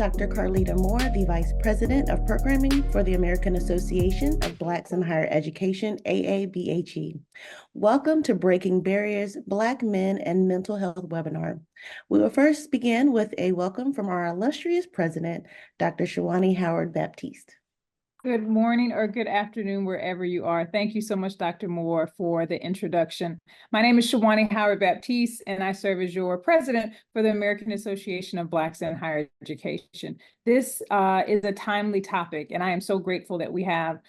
Dr. Carlita Moore, the Vice President of Programming for the American Association of Blacks in Higher Education, AABHE. Welcome to Breaking Barriers, Black Men and Mental Health webinar. We will first begin with a welcome from our illustrious President, Dr. Shawani Howard-Baptiste. Good morning or good afternoon, wherever you are. Thank you so much, Dr. Moore, for the introduction. My name is Shawani Howard-Baptiste, and I serve as your president for the American Association of Blacks in Higher Education. This is a timely topic, and I am so grateful that we have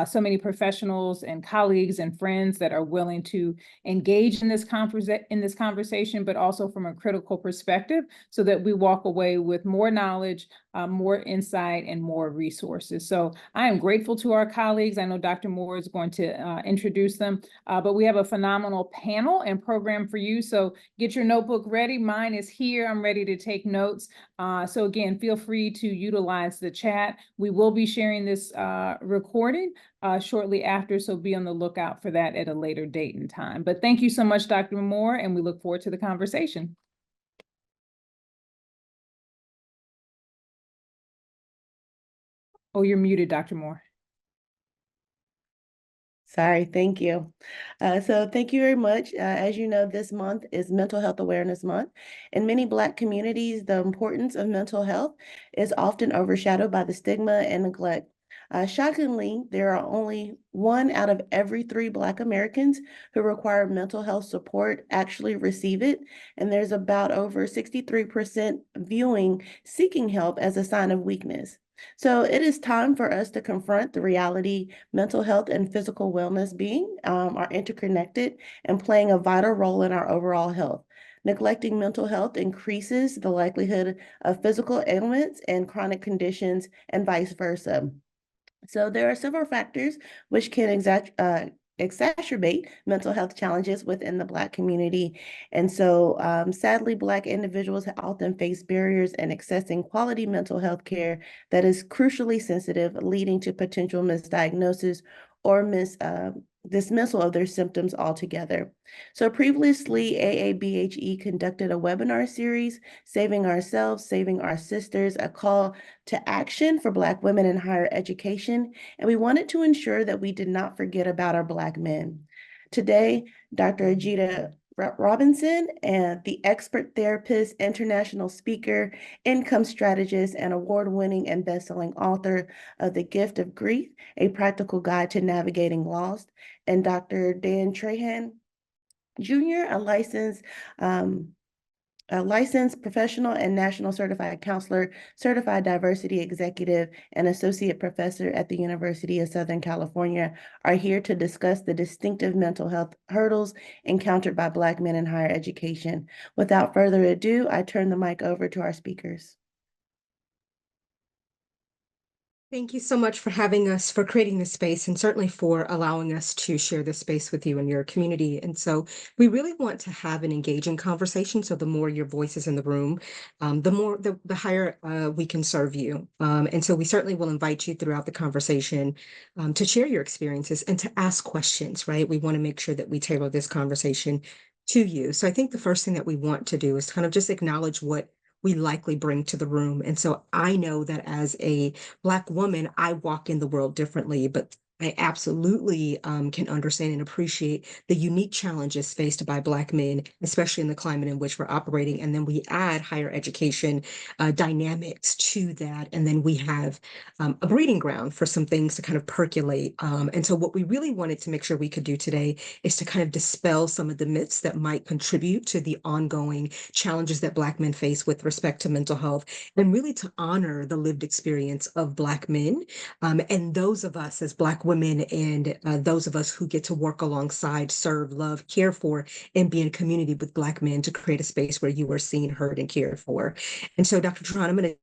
so many professionals and colleagues and friends that are willing to engage in this conversation, but also from a critical perspective, so that we walk away with more knowledge, more insight, and more resources. So I am grateful to our colleagues. I know Dr. Moore is going to introduce them, but we have a phenomenal panel and program for you. So get your notebook ready. Mine is here. I'm ready to take notes. So again, feel free to utilize the chat. We will be sharing this recording shortly after, so be on the lookout for that at a later date and time. But thank you so much, Dr. Moore, and we look forward to the conversation. Oh, you're muted, Dr. Moore. Sorry, thank you. So thank you very much. As you know, this month is Mental Health Awareness Month. In many Black communities, the importance of mental health is often overshadowed by the stigma and neglect. Shockingly, there are only 1 out of every 3 Black Americans who require mental health support actually receive it, and there's about over 63% viewing seeking help as a sign of weakness. So it is time for us to confront the reality mental health and physical wellness are interconnected and playing a vital role in our overall health. Neglecting mental health increases the likelihood of physical ailments and chronic conditions and vice versa. So there are several factors which can exacerbate mental health challenges within the Black community. And so sadly, Black individuals often face barriers in accessing quality mental health care that is crucially sensitive, leading to potential misdiagnosis or dismissal of their symptoms altogether. So previously, AABHE conducted a webinar series, Saving Ourselves, Saving Our Sisters, a call to action for Black women in higher education. And we wanted to ensure that we did not forget about our Black men. Today, Dr. Ajita Robinson, and the expert therapist, international speaker, income strategist, and award-winning and best-selling author of The Gift of Grief, A Practical Guide to Navigating Loss, and Dr. Dan Trahan Jr., a licensed professional and national certified counselor, certified diversity executive, and associate professor at the University of Southern California, are here to discuss the distinctive mental health hurdles encountered by Black men in higher education. Without further ado, I turn the mic over to our speakers. Thank you so much for having us, for creating this space, and certainly for allowing us to share this space with you and your community. And so we really want to have an engaging conversation. So the more your voice is in the room, the higher we can serve you. And so we certainly will invite you throughout the conversation to share your experiences and to ask questions, right? We want to make sure that we tailor this conversation to you. So I think the first thing that we want to do is kind of just acknowledge what we likely bring to the room. And so I know that as a Black woman, I walk in the world differently, but I absolutely can understand and appreciate the unique challenges faced by Black men, especially in the climate in which we're operating. And then we add higher education dynamics to that. And then we have a breeding ground for some things to kind of percolate. And so what we really wanted to make sure we could do today is to kind of dispel some of the myths that might contribute to the ongoing challenges that Black men face with respect to mental health, and really to honor the lived experience of Black men and those of us as Black women and those of us who get to work alongside, serve, love, care for, and be in community with Black men to create a space where you are seen, heard, and cared for. And so, Dr. Trahan, I'm going to,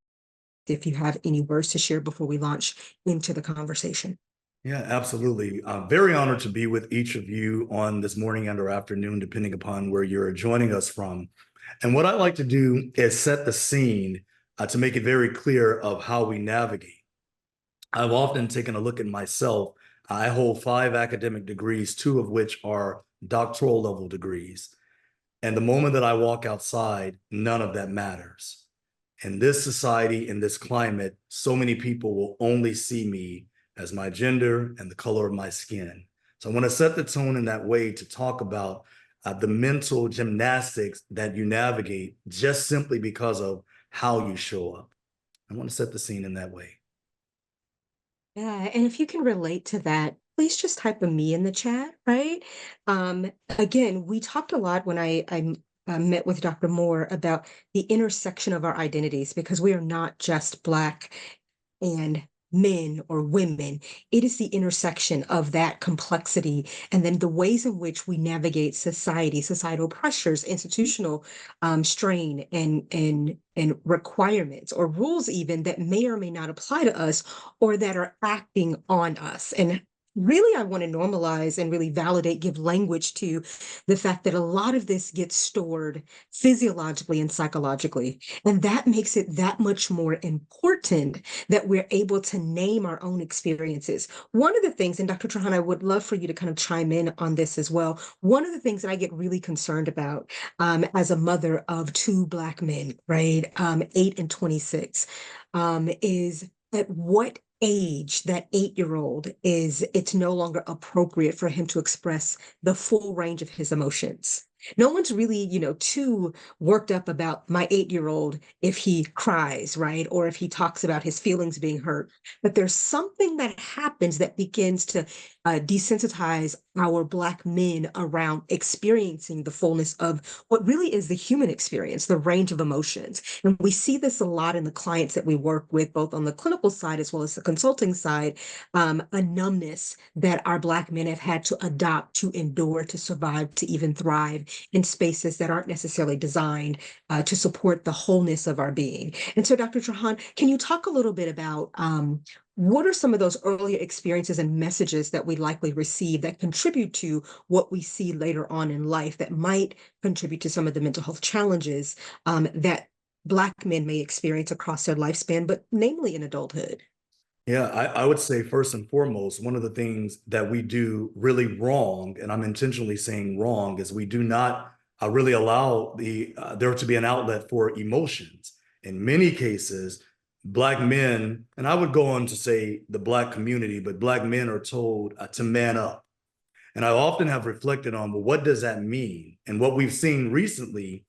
if you have any words to share before we launch into the conversation. Yeah, absolutely. I'm very honored to be with each of you on this morning and or afternoon, depending upon where you're joining us from. And what I like to do is set the scene to make it very clear of how we navigate. I've often taken a look at myself. I hold 5 academic degrees, 2 of which are doctoral level degrees. And the moment that I walk outside, none of that matters. In this society, in this climate, so many people will only see me as my gender and the color of my skin. So I want to set the tone in that way to talk about the mental gymnastics that you navigate just simply because of how you show up. I want to set the scene in that way. Yeah, and if you can relate to that, please just type a me in the chat, right? Again, we talked a lot when I met with Dr. Moore about the intersection of our identities because we are not just Black and men or women. It is the intersection of that complexity and then the ways in which we navigate society, societal pressures, institutional strain and requirements or rules even that may or may not apply to us or that are acting on us. And really, I want to normalize and really validate, give language to the fact that a lot of this gets stored physiologically and psychologically. And that makes it that much more important that we're able to name our own experiences. One of the things, and Dr. Trahan, I would love for you to kind of chime in on this as well. One of the things that I get really concerned about as a mother of two Black men, right, 8 and 26, is at what age that 8-year-old is it's no longer appropriate for him to express the full range of his emotions. No one's really, too worked up about my 8-year-old if he cries, right? Or if he talks about his feelings being hurt. But there's something that happens that begins to desensitize our Black men around experiencing the fullness of what really is the human experience, the range of emotions. And we see this a lot in the clients that we work with, both on the clinical side as well as the consulting side, a numbness that our Black men have had to adopt, to endure, to survive, to even thrive in spaces that aren't necessarily designed to support the wholeness of our being. And so, Dr. Trahan, can you talk a little bit about what are some of those earlier experiences and messages that we likely receive that contribute to what we see later on in life that might contribute to some of the mental health challenges that Black men may experience across their lifespan, but namely in adulthood? Yeah, I would say first and foremost, one of the things that we do really wrong, and I'm intentionally saying wrong, is we do not really allow there to be an outlet for emotions. In many cases, Black men, and I would go on to say the Black community, but Black men are told to man up. And I often have reflected on, well, what does that mean? And what we've seen recently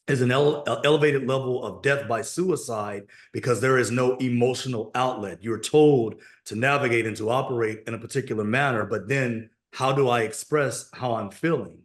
is an elevated level of death by suicide because there is no emotional outlet. You're told to navigate and to operate in a particular manner, but then how do I express how I'm feeling?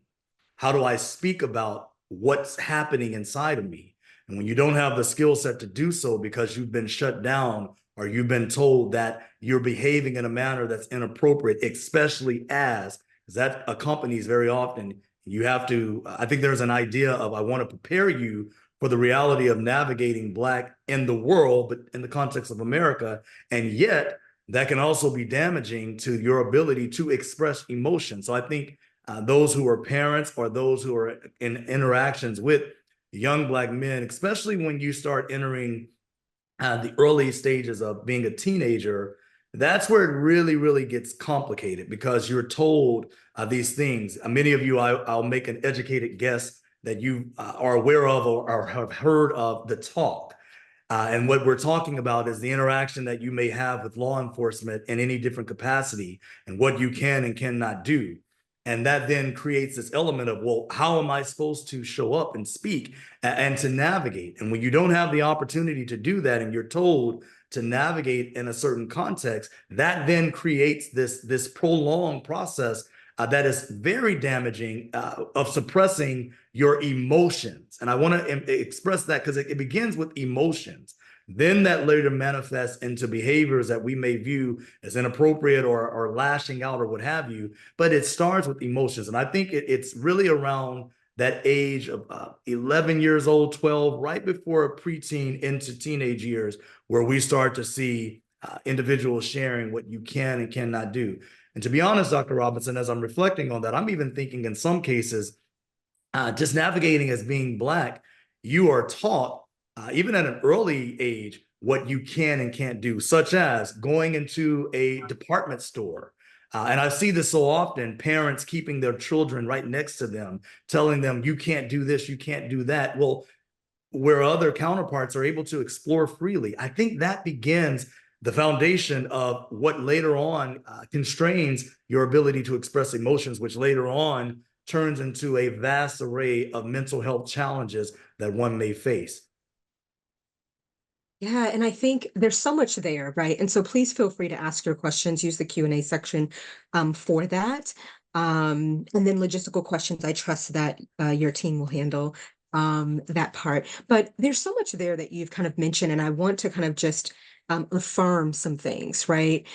How do I speak about what's happening inside of me? And when you don't have the skill set to do so because you've been shut down or you've been told that you're behaving in a manner that's inappropriate, especially as that accompanies very often, you have to, I think there's an idea of, I want to prepare you for the reality of navigating Black in the world, but in the context of America. And yet that can also be damaging to your ability to express emotion. So I think those who are parents or those who are in interactions with young Black men, especially when you start entering the early stages of being a teenager, that's where it really, really gets complicated because you're told these things. Many of you, I'll make an educated guess that you are aware of or have heard of the talk. And what we're talking about is the interaction that you may have with law enforcement in any different capacity and what you can and cannot do. And that then creates this element of, well, how am I supposed to show up and speak and to navigate? And when you don't have the opportunity to do that and you're told to navigate in a certain context, that then creates this prolonged process that is very damaging of suppressing your emotions. And I want to express that because it begins with emotions. Then that later manifests into behaviors that we may view as inappropriate or lashing out or what have you. But it starts with emotions. And I think it's really around that age of 11 years old, 12, right before a preteen into teenage years, where we start to see individuals sharing what you can and cannot do. And to be honest, Dr. Robinson, as I'm reflecting on that, I'm even thinking in some cases, just navigating as being Black, you are taught, even at an early age, what you can and can't do, such as going into a department store. And I see this so often, parents keeping their children right next to them, telling them, you can't do this, you can't do that. Well, where other counterparts are able to explore freely. I think that begins the foundation of what later on constrains your ability to express emotions, which later on turns into a vast array of mental health challenges that one may face. Yeah, and I think there's so much there, right? And so please feel free to ask your questions, use the Q&A section for that. And then logistical questions, I trust that your team will handle that part. But there's so much there that you've kind of mentioned, and I want to kind of just affirm some things, right?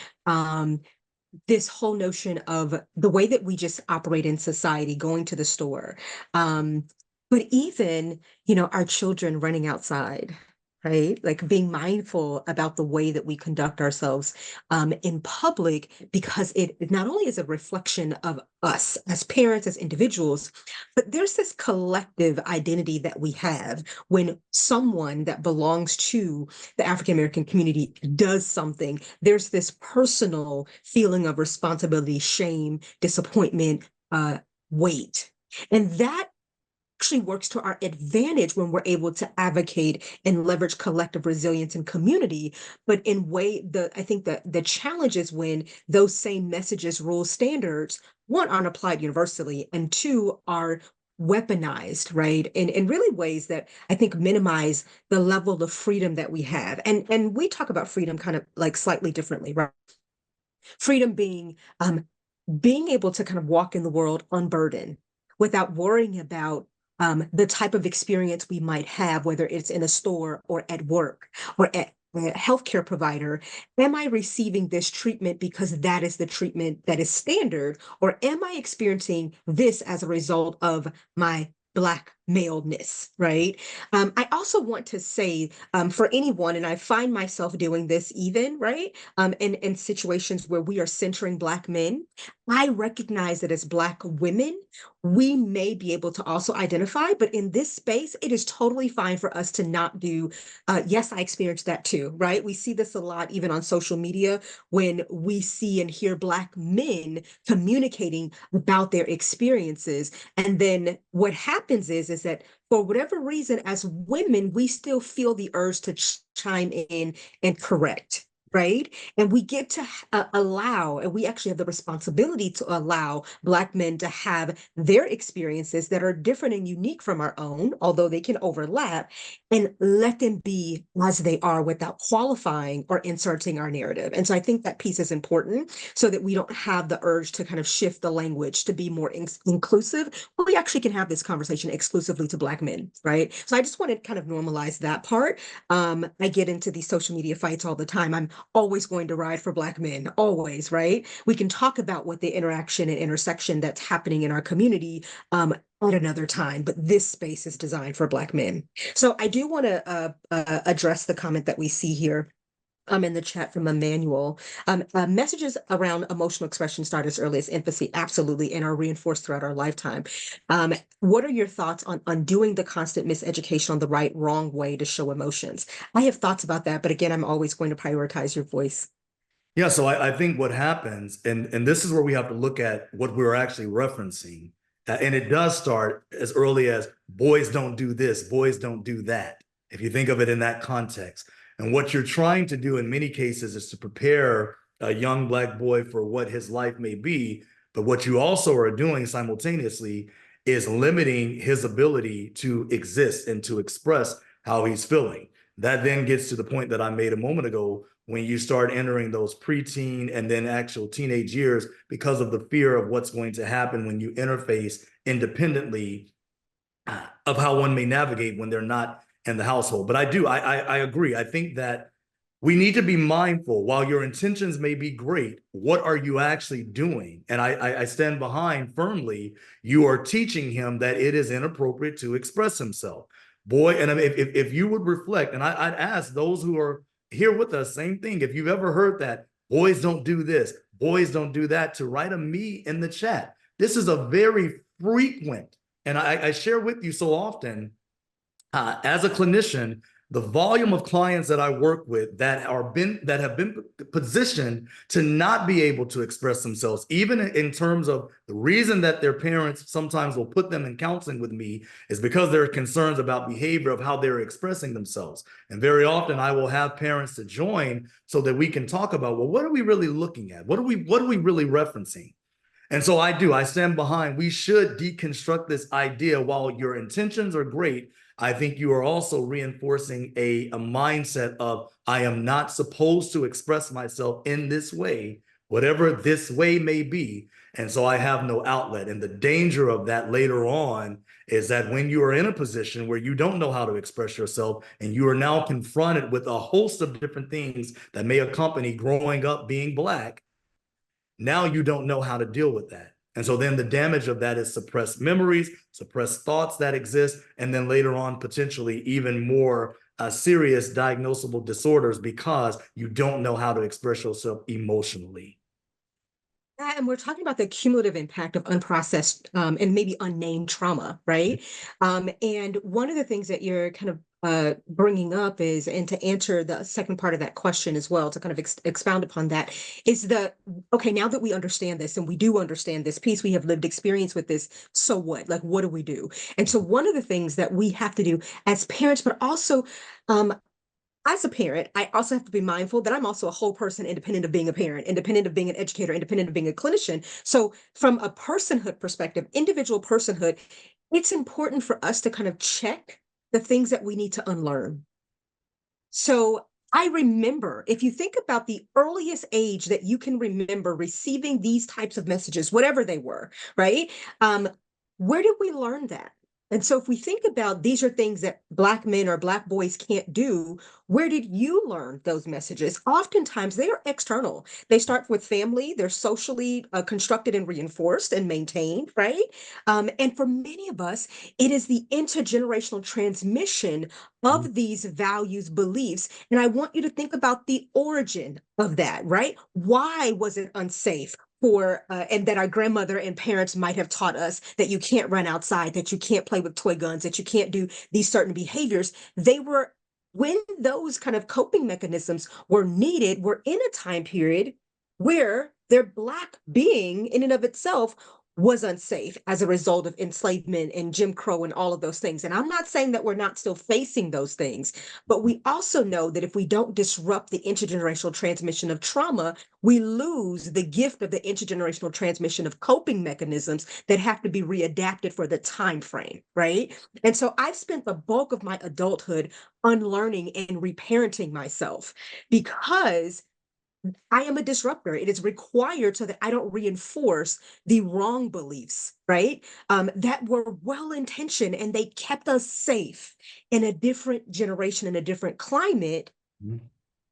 This whole notion of the way that we just operate in society, going to the store, but even, you know, our children running outside, right? Like being mindful about the way that we conduct ourselves in public, because it not only is a reflection of us as parents, as individuals, but there's this collective identity that we have when someone that belongs to the African American community does something. There's this personal feeling of responsibility, shame, disappointment, weight. And that actually works to our advantage when we're able to advocate and leverage collective resilience and community. But I think that the challenge is when those same messages, rules, standards, one, aren't applied universally, and two, are weaponized, right? In really ways that I think minimize the level of freedom that we have. And we talk about freedom kind of like slightly differently, right? Freedom being able to kind of walk in the world unburdened without worrying about the type of experience we might have, whether it's in a store or at work or at a healthcare provider. Am I receiving this treatment because that is the treatment that is standard, or am I experiencing this as a result of my Black maleness, right? I also want to say for anyone, and I find myself doing this even, right? In situations where we are centering Black men, I recognize that as Black women, we may be able to also identify, but in this space, it is totally fine for us to not do, yes, I experienced that too, right? We see this a lot even on social media when we see and hear Black men communicating about their experiences. And then what happens is that for whatever reason, as women, we still feel the urge to chime in and correct, right? And we get to allow, and we actually have the responsibility to allow Black men to have their experiences that are different and unique from our own, although they can overlap, and let them be as they are without qualifying or inserting our narrative. And so I think that piece is important so that we don't have the urge to kind of shift the language to be more inclusive. Well, we actually can have this conversation exclusively to Black men, right? So I just want to kind of normalize that part. I get into these social media fights all the time. I'm always going to ride for Black men, always, right? We can talk about what the interaction and intersection that's happening in our community at another time, but this space is designed for Black men. So I do want to address the comment that we see here in the chat from Emmanuel. Messages around emotional expression start as early as infancy, absolutely, and are reinforced throughout our lifetime. What are your thoughts on doing the constant miseducation on the right, wrong way to show emotions? I have thoughts about that, but again, I'm always going to prioritize your voice. Yeah, so I think what happens, and this is where we have to look at what we're actually referencing. And it does start as early as boys don't do this, boys don't do that, if you think of it in that context. And what you're trying to do in many cases is to prepare a young Black boy for what his life may be. But what you also are doing simultaneously is limiting his ability to exist and to express how he's feeling. That then gets to the point that I made a moment ago, when you start entering those preteen and then actual teenage years, because of the fear of what's going to happen when you interface independently of how one may navigate when they're not in the household. But I agree. I think that we need to be mindful, while your intentions may be great, what are you actually doing? And I stand behind firmly, you are teaching him that it is inappropriate to express himself. Boy, and I mean, if you would reflect, and I'd ask those who are here with us, same thing. If you've ever heard that, boys don't do this, boys don't do that, to write a me in the chat. This is a very frequent, and I share with you so often, as a clinician, the volume of clients that I work with that have been positioned to not be able to express themselves, even in terms of the reason that their parents sometimes will put them in counseling with me is because there are concerns about behavior of how they're expressing themselves. And very often I will have parents to join so that we can talk about, well, what are we really looking at? What are we really referencing? And so I stand behind, we should deconstruct this idea. While your intentions are great, I think you are also reinforcing a mindset of, I am not supposed to express myself in this way, whatever this way may be. And so I have no outlet. And the danger of that later on is that when you are in a position where you don't know how to express yourself and you are now confronted with a host of different things that may accompany growing up being Black, now you don't know how to deal with that. And so then the damage of that is suppressed memories, suppressed thoughts that exist, and then later on, potentially even more serious diagnosable disorders because you don't know how to express yourself emotionally. Yeah, and we're talking about the cumulative impact of unprocessed and maybe unnamed trauma, right? And one of the things that you're kind of bringing up is, and to answer the second part of that question as well, to kind of expound upon that, is okay, now that we understand this and we do understand this piece, we have lived experience with this, so what? Like, what do we do? And so one of the things that we have to do as parents, but also as a parent, I also have to be mindful that I'm also a whole person, independent of being a parent, independent of being an educator, independent of being a clinician. So from a personhood perspective, individual personhood, it's important for us to kind of check the things that we need to unlearn. So I remember, if you think about the earliest age that you can remember receiving these types of messages, whatever they were, right? Where did we learn that? And so if we think about these are things that Black men or Black boys can't do, where did you learn those messages? Oftentimes they are external. They start with family, they're socially constructed and reinforced and maintained, right? And for many of us, it is the intergenerational transmission of these values, beliefs. And I want you to think about the origin of that, right? Why was it unsafe? And that our grandmother and parents might have taught us that you can't run outside, that you can't play with toy guns, that you can't do these certain behaviors. When those kind of coping mechanisms were needed, we're in a time period where their Black being in and of itself was unsafe as a result of enslavement and Jim Crow and all of those things. And I'm not saying that we're not still facing those things, but we also know that if we don't disrupt the intergenerational transmission of trauma, we lose the gift of the intergenerational transmission of coping mechanisms that have to be readapted for the time frame, right? And so I've spent the bulk of my adulthood unlearning and reparenting myself because I am a disruptor. It is required so that I don't reinforce the wrong beliefs, right? That were well-intentioned and they kept us safe in a different generation, in a different climate. Mhm.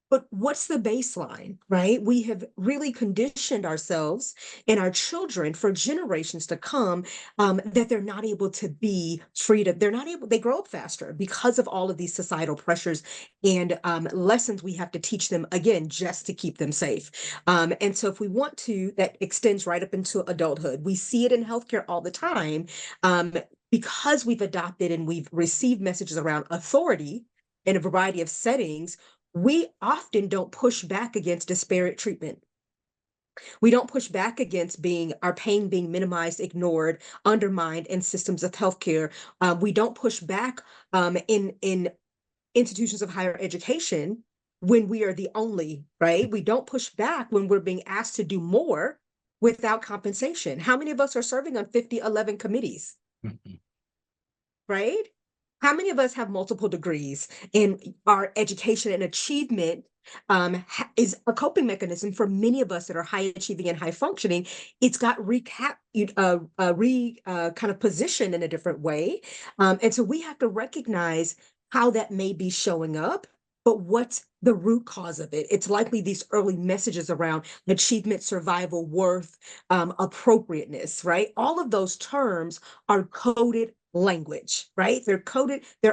But what's the baseline, right? We have really conditioned ourselves and our children for generations to come that they're not able to be free to, they grow up faster because of all of these societal pressures and lessons we have to teach them, again, just to keep them safe. And so if we want to, that extends right up into adulthood. We see it in healthcare all the time because we've adopted and we've received messages around authority in a variety of settings. We often don't push back against disparate treatment. We don't push back against our pain being minimized, ignored, undermined in systems of healthcare. We don't push back in institutions of higher education when we are the only, right? We don't push back when we're being asked to do more without compensation. How many of us are serving on 5011 committees? Right? How many of us have multiple degrees in our education and achievement is a coping mechanism for many of us that are high achieving and high functioning. It's got kind of positioned in a different way. And so we have to recognize how that may be showing up, but what's the root cause of it? It's likely these early messages around achievement, survival, worth, appropriateness, right? All of those terms are coded language, right? They're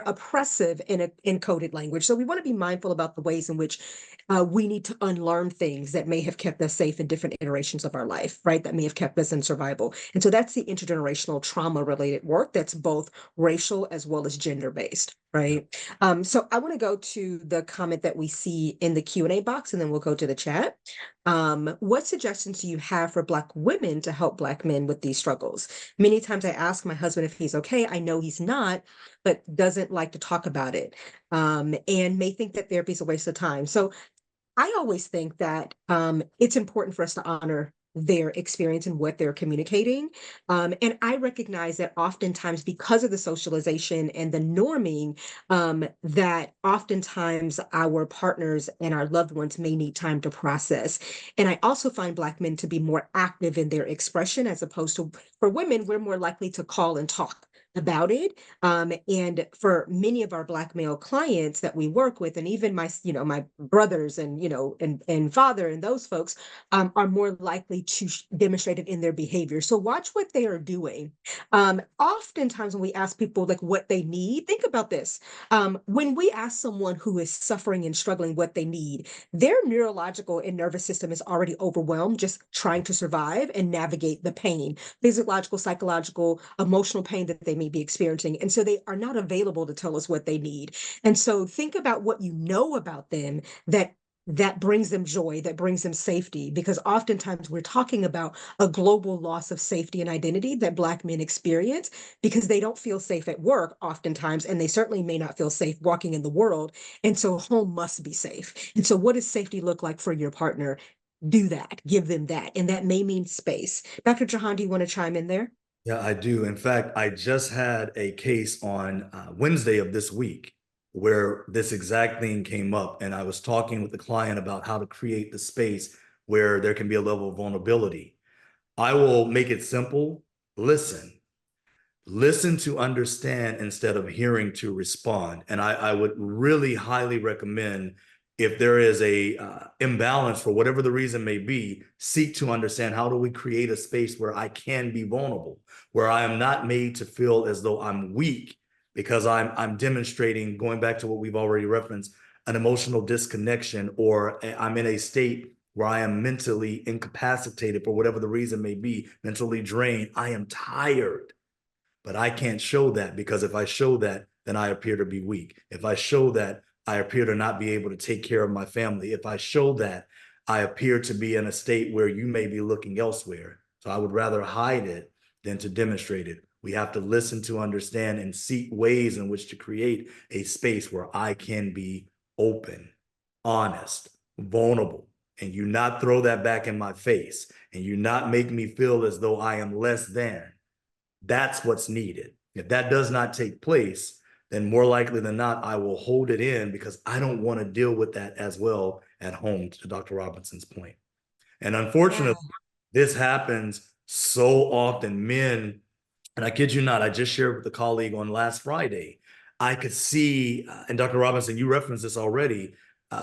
oppressive in coded language. So we want to be mindful about the ways in which we need to unlearn things that may have kept us safe in different iterations of our life, right? That may have kept us in survival. And so that's the intergenerational trauma related work that's both racial as well as gender based, right? So I want to go to the comment that we see in the Q&A box, and then we'll go to the chat. What suggestions do you have for Black women to help Black men with these struggles? Many times I ask my husband if he's okay. I know he's not, but doesn't like to talk about it, and may think that therapy is a waste of time. So I always think that it's important for us to honor their experience and what they're communicating. And I recognize that oftentimes, because of the socialization and the norming, that oftentimes our partners and our loved ones may need time to process. And I also find Black men to be more active in their expression, as opposed to, for women, we're more likely to call and talk about it. And for many of our Black male clients that we work with, and even my, my brothers and, and father and those folks, are more likely to demonstrate it in their behavior. So watch what they are doing. Oftentimes when we ask people like what they need, think about this. When we ask someone who is suffering and struggling what they need, their neurological and nervous system is already overwhelmed just trying to survive and navigate the pain, physiological, psychological, emotional pain that they may be experiencing. And so they are not available to tell us what they need. And so think about what you know about them that brings them joy, that brings them safety, because oftentimes we're talking about a global loss of safety and identity that Black men experience because they don't feel safe at work oftentimes, and they certainly may not feel safe walking in the world. And so home must be safe. And so what does safety look like for your partner? Do that, give them that. And that may mean space. Dr. Jahan, do you want to chime in there? Yeah, I do. In fact, I just had a case on Wednesday of this week where this exact thing came up, and I was talking with the client about how to create the space where there can be a level of vulnerability. I will make it simple. Listen. Listen to understand instead of hearing to respond. And I would really highly recommend, if there is a imbalance for whatever the reason may be, seek to understand, how do we create a space where I can be vulnerable, where I am not made to feel as though I'm weak because I'm demonstrating, going back to what we've already referenced, an emotional disconnection, or I'm in a state where I am mentally incapacitated for whatever the reason may be, mentally drained. I am tired. But I can't show that, because if I show that, then I appear to be weak. If I show that, I appear to not be able to take care of my family. If I show that, I appear to be in a state where you may be looking elsewhere. So I would rather hide it than to demonstrate it. We have to listen to understand and seek ways in which to create a space where I can be open, honest, vulnerable, and you not throw that back in my face, and you not make me feel as though I am less than. That's what's needed. If that does not take place, then more likely than not, I will hold it in because I don't want to deal with that as well at home, to Dr. Robinson's point. And unfortunately, this happens so often. Men, and I kid you not, I just shared with a colleague on last Friday, I could see, and Dr. Robinson, you referenced this already,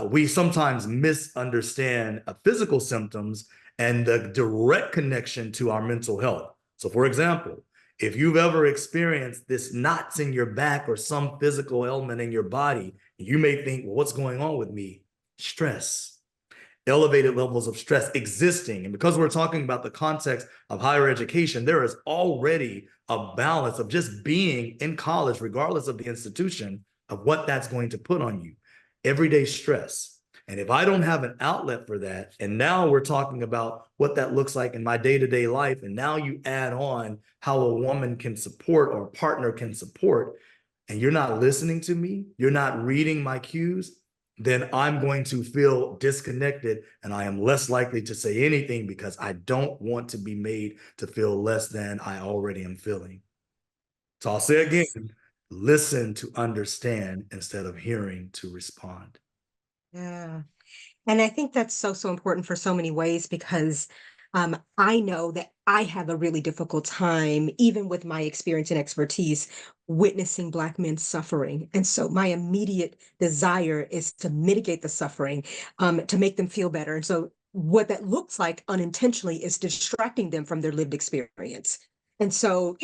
we sometimes misunderstand physical symptoms and the direct connection to our mental health. So for example, if you've ever experienced this knots in your back or some physical ailment in your body, you may think, well, what's going on with me? Stress, elevated levels of stress existing. And because we're talking about the context of higher education, there is already a balance of just being in college, regardless of the institution, of what that's going to put on you. Everyday stress. And if I don't have an outlet for that, and now we're talking about what that looks like in my day-to-day life, and now you add on how a woman can support or a partner can support, and you're not listening to me, you're not reading my cues, then I'm going to feel disconnected, and I am less likely to say anything because I don't want to be made to feel less than I already am feeling. So I'll say again, listen to understand instead of hearing to respond. Yeah. And I think that's so, so important for so many ways, because I know that I have a really difficult time, even with my experience and expertise, witnessing Black men suffering. And so my immediate desire is to mitigate the suffering, to make them feel better. And so what that looks like unintentionally is distracting them from their lived experience. And so,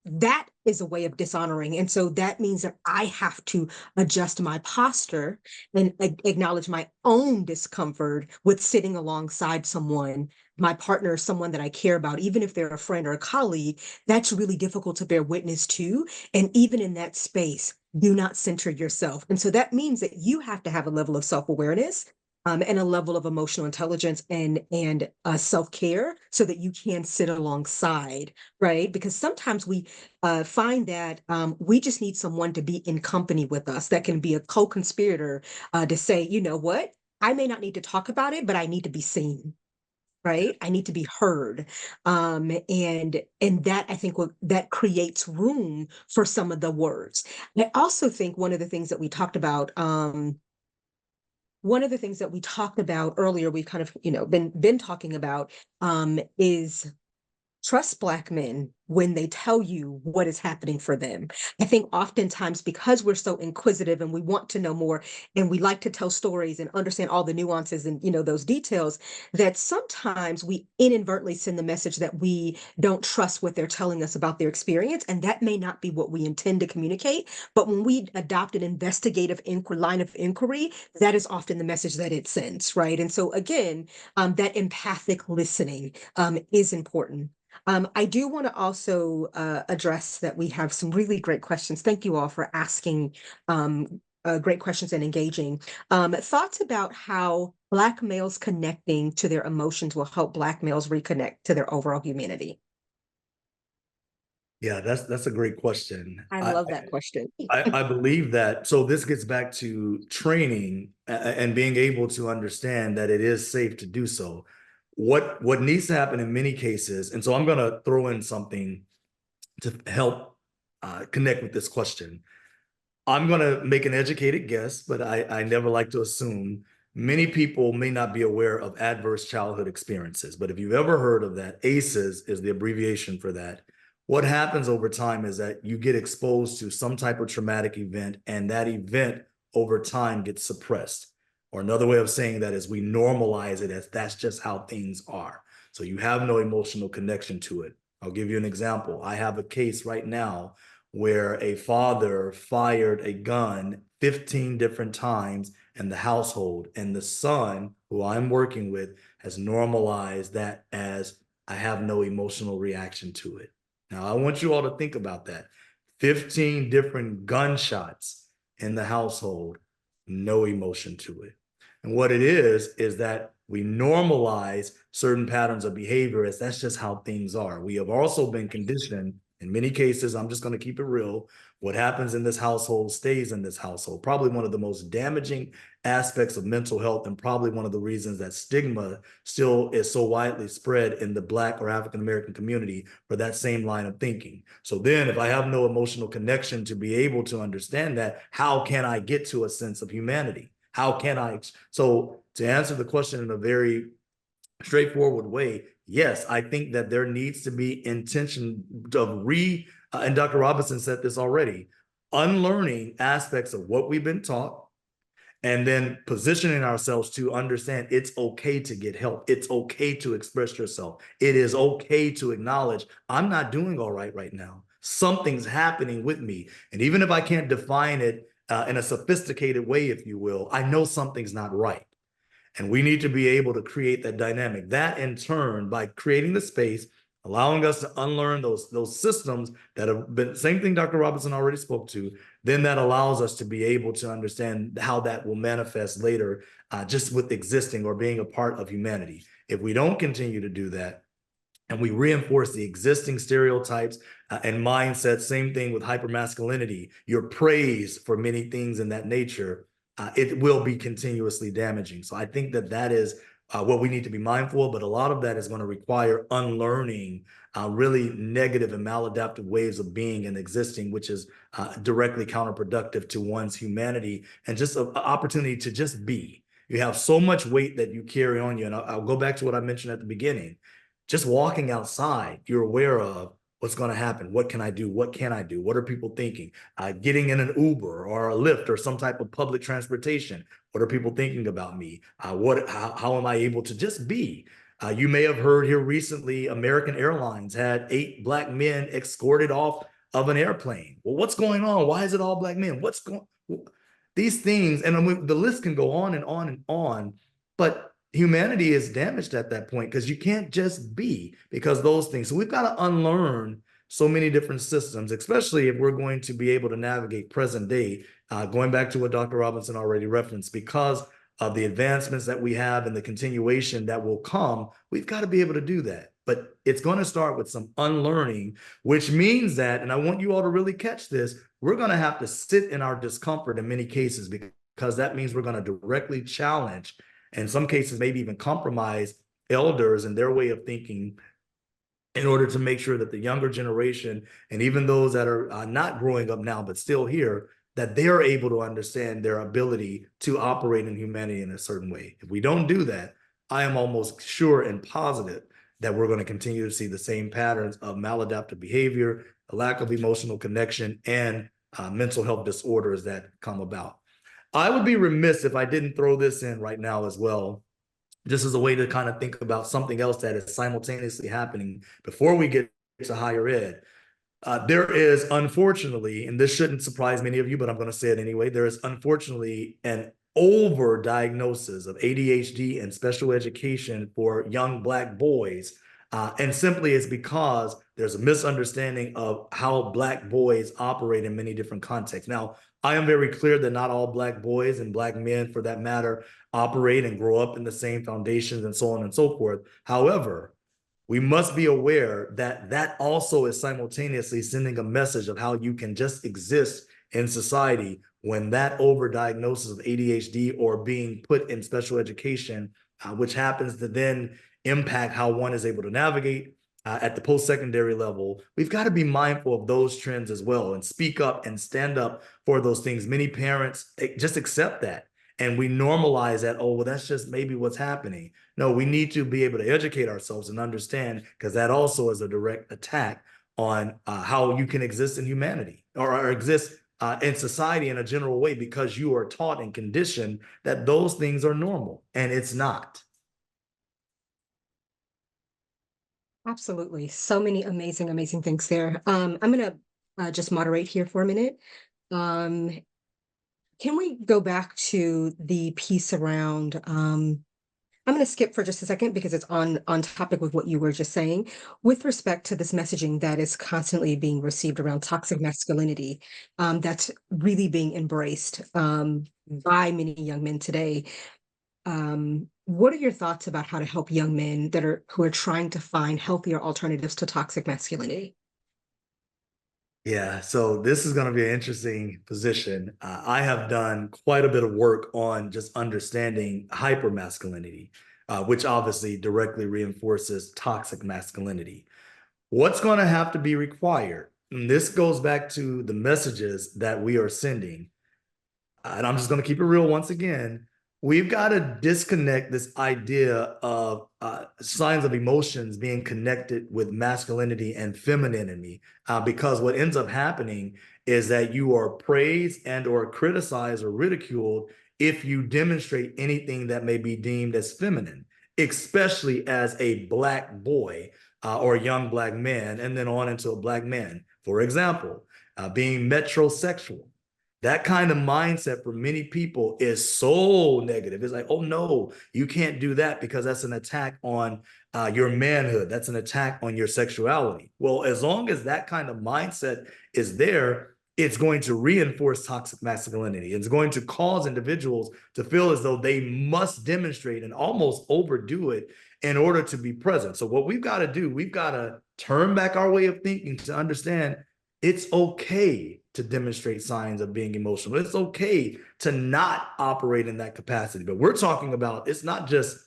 that is a way of dishonoring. And so that means that I have to adjust my posture and acknowledge my own discomfort with sitting alongside someone, my partner, someone that I care about, even if they're a friend or a colleague. That's really difficult to bear witness to. And even in that space, do not center yourself. And so that means that you have to have a level of self-awareness, and a level of emotional intelligence and self-care so that you can sit alongside, right? Because sometimes we find that we just need someone to be in company with us that can be a co-conspirator, to say, you know what, I may not need to talk about it, but I need to be seen. Right, I need to be heard, and that, I think, that creates room for some of the words. I also think one of the things that we talked about, earlier, we've kind of, been talking about, is trust Black men when they tell you what is happening for them. I think oftentimes, because we're so inquisitive and we want to know more and we like to tell stories and understand all the nuances and, those details, that sometimes we inadvertently send the message that we don't trust what they're telling us about their experience. And that may not be what we intend to communicate. But when we adopt an investigative line of inquiry, that is often the message that it sends, right? And so again, that empathic listening is important. I do want to also address that we have some really great questions. Thank you all for asking great questions and engaging. Thoughts about how Black males connecting to their emotions will help Black males reconnect to their overall humanity? Yeah, that's a great question. I love that question. I believe that. So this gets back to training and being able to understand that it is safe to do so. What needs to happen in many cases, and so I'm going to throw in something to help connect with this question. I'm going to make an educated guess, but I never like to assume. Many people may not be aware of adverse childhood experiences, but if you've ever heard of that, ACEs is the abbreviation for that. What happens over time is that you get exposed to some type of traumatic event, and that event over time gets suppressed. Or another way of saying that is we normalize it as that's just how things are. So you have no emotional connection to it. I'll give you an example. I have a case right now where a father fired a gun 15 different times in the household, and the son, who I'm working with, has normalized that as I have no emotional reaction to it. Now, I want you all to think about that. 15 different gunshots in the household, no emotion to it. And what it is that we normalize certain patterns of behavior as that's just how things are. We have also been conditioned, in many cases, I'm just going to keep it real, what happens in this household stays in this household. Probably one of the most damaging aspects of mental health, and probably one of the reasons that stigma still is so widely spread in the Black or African-American community for that same line of thinking. So then if I have no emotional connection to be able to understand that, how can I get to a sense of humanity? How can I? So to answer the question in a very straightforward way, yes, I think that there needs to be intention of and Dr. Robinson said this already, unlearning aspects of what we've been taught, and then positioning ourselves to understand it's okay to get help. It's okay to express yourself. It is okay to acknowledge I'm not doing all right now. Something's happening with me. And even if I can't define it in a sophisticated way, if you will, I know something's not right. And we need to be able to create that dynamic. That in turn, by creating the space, allowing us to unlearn those systems that have been, same thing Dr. Robinson already spoke to, then that allows us to be able to understand how that will manifest later, just with existing or being a part of humanity. If we don't continue to do that, and we reinforce the existing stereotypes and mindsets, same thing with hypermasculinity, your praise for many things in that nature, it will be continuously damaging. So I think that that is what we need to be mindful of, but a lot of that is going to require unlearning really negative and maladaptive ways of being and existing, which is directly counterproductive to one's humanity and just an opportunity to just be. You have so much weight that you carry on you. And I'll go back to what I mentioned at the beginning. Just walking outside, you're aware of what's going to happen. What can I do? What can I do? What are people thinking? Getting in an Uber or a Lyft or some type of public transportation. What are people thinking about me? How am I able to just be? You may have heard here recently, American Airlines had 8 Black men escorted off of an airplane. Well, what's going on? Why is it all black men? What's going these things? And I mean, the list can go on and on and on, but humanity is damaged at that point because you can't just be because those things. So we've got to unlearn so many different systems, especially if we're going to be able to navigate present day, going back to what Dr. Robinson already referenced, because of the advancements that we have and the continuation that will come, we've got to be able to do that. But it's going to start with some unlearning, which means that, and I want you all to really catch this, we're going to have to sit in our discomfort in many cases, because that means we're going to directly challenge, in some cases, maybe even compromise elders and their way of thinking in order to make sure that the younger generation, and even those that are not growing up now, but still here, that they're able to understand their ability to operate in humanity in a certain way. If we don't do that, I am almost sure and positive that we're going to continue to see the same patterns of maladaptive behavior, a lack of emotional connection, and mental health disorders that come about. I would be remiss if I didn't throw this in right now as well, just as a way to kind of think about something else that is simultaneously happening before we get to higher ed. There is, unfortunately, and this shouldn't surprise many of you, but I'm going to say it anyway, there is unfortunately an over-diagnosis of ADHD and special education for young Black boys. And simply it's because there's a misunderstanding of how Black boys operate in many different contexts. Now, I am very clear that not all Black boys and Black men, for that matter, operate and grow up in the same foundations and so on and so forth. However, we must be aware that that also is simultaneously sending a message of how you can just exist in society when that overdiagnosis of ADHD or being put in special education, which happens to then impact how one is able to navigate at the post-secondary level. We've got to be mindful of those trends as well and speak up and stand up for those things. Many parents just accept that. And we normalize that, oh, well, that's just maybe what's happening. No, we need to be able to educate ourselves and understand, because that also is a direct attack on how you can exist in humanity or exist in society in a general way, because you are taught and conditioned that those things are normal, and it's not. Absolutely. So many amazing, amazing things there. I'm going to just moderate here for a minute. Can we go back to the piece around, I'm going to skip for just a second because it's on topic with what you were just saying, with respect to this messaging that is constantly being received around toxic masculinity, that's really being embraced by many young men today. What are your thoughts about how to help young men who are trying to find healthier alternatives to toxic masculinity? Yeah, so this is going to be an interesting position. I have done quite a bit of work on just understanding hypermasculinity, which obviously directly reinforces toxic masculinity. What's going to have to be required? And this goes back to the messages that we are sending. And I'm just going to keep it real once again. We've got to disconnect this idea of signs of emotions being connected with masculinity and femininity, because what ends up happening is that you are praised and or criticized or ridiculed if you demonstrate anything that may be deemed as feminine, especially as a Black boy or a young Black man, and then on into a Black man. For example, being metrosexual. That kind of mindset for many people is so negative. It's like, oh no, you can't do that because that's an attack on your manhood. That's an attack on your sexuality. Well, as long as that kind of mindset is there, it's going to reinforce toxic masculinity. It's going to cause individuals to feel as though they must demonstrate and almost overdo it in order to be present. So what we've got to do, we've got to turn back our way of thinking to understand it's okay to demonstrate signs of being emotional. It's okay to not operate in that capacity. But we're talking about, it's not just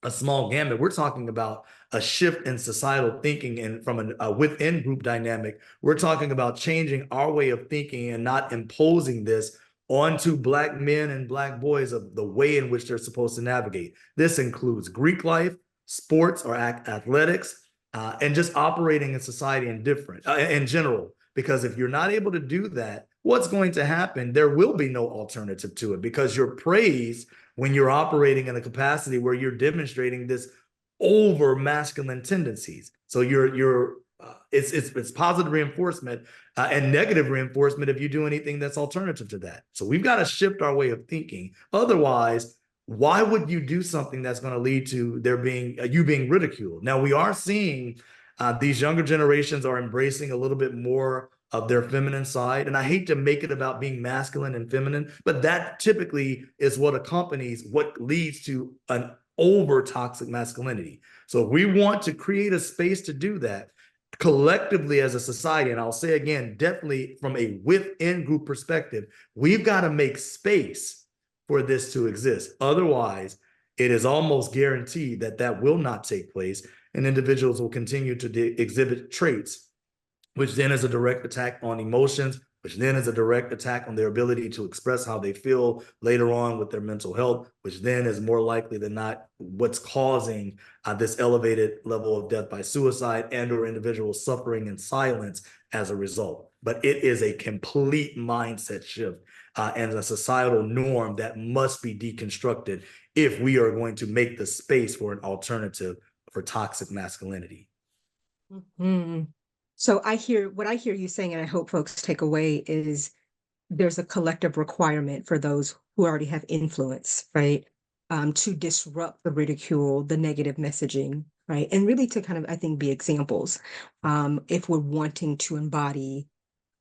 a small gamut. We're talking about a shift in societal thinking and from a within group dynamic. We're talking about changing our way of thinking and not imposing this onto Black men and Black boys of the way in which they're supposed to navigate. This includes Greek life, sports or athletics, and just operating in society in general. Because if you're not able to do that, what's going to happen? There will be no alternative to it, because you're praised when you're operating in a capacity where you're demonstrating this over masculine tendencies. So you're it's positive reinforcement and negative reinforcement if you do anything that's alternative to that. So we've got to shift our way of thinking. Otherwise, why would you do something that's going to lead to there being you being ridiculed? Now we are seeing these younger generations are embracing a little bit more of their feminine side. And I hate to make it about being masculine and feminine, but that typically is what accompanies what leads to an over toxic masculinity. So if we want to create a space to do that collectively as a society, and I'll say again, definitely from a within group perspective, we've got to make space for this to exist. Otherwise, it is almost guaranteed that that will not take place, and individuals will continue to exhibit traits, which then is a direct attack on emotions, which then is a direct attack on their ability to express how they feel later on with their mental health, which then is more likely than not what's causing this elevated level of death by suicide and or individuals suffering in silence as a result. But it is a complete mindset shift and a societal norm that must be deconstructed if we are going to make the space for an alternative for toxic masculinity. Mm-hmm. So what I hear you saying, and I hope folks take away, is there's a collective requirement for those who already have influence, right? To disrupt the ridicule, the negative messaging, right? And really to kind of, I think, be examples if we're wanting to embody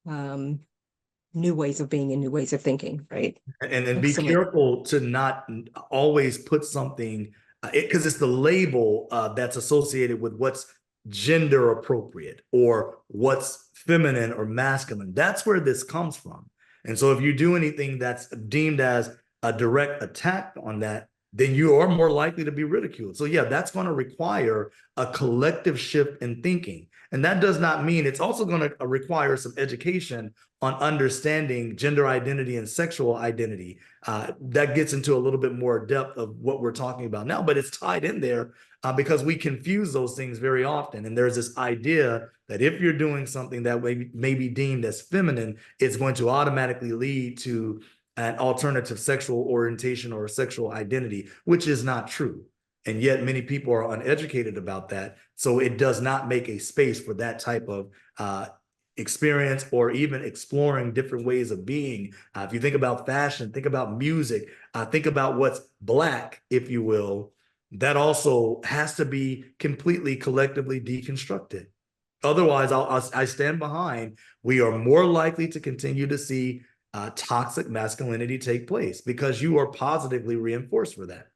new ways of being and new ways of thinking, right? And be careful to not always put something, because it's the label that's associated with what's gender appropriate or what's feminine or masculine. That's where this comes from. And so if you do anything that's deemed as a direct attack on that, then you are more likely to be ridiculed. So yeah, that's going to require a collective shift in thinking. And that does not mean, it's also going to require some education on understanding gender identity and sexual identity. That gets into a little bit more depth of what we're talking about now, but it's tied in there because we confuse those things very often. And there's this idea that if you're doing something that may be deemed as feminine, it's going to automatically lead to an alternative sexual orientation or sexual identity, which is not true. And yet many people are uneducated about that. So it does not make a space for that type of experience or even exploring different ways of being. If you think about fashion, think about music, think about what's Black, if you will, that also has to be completely collectively deconstructed. Otherwise, I stand behind, we are more likely to continue to see toxic masculinity take place because you are positively reinforced for that.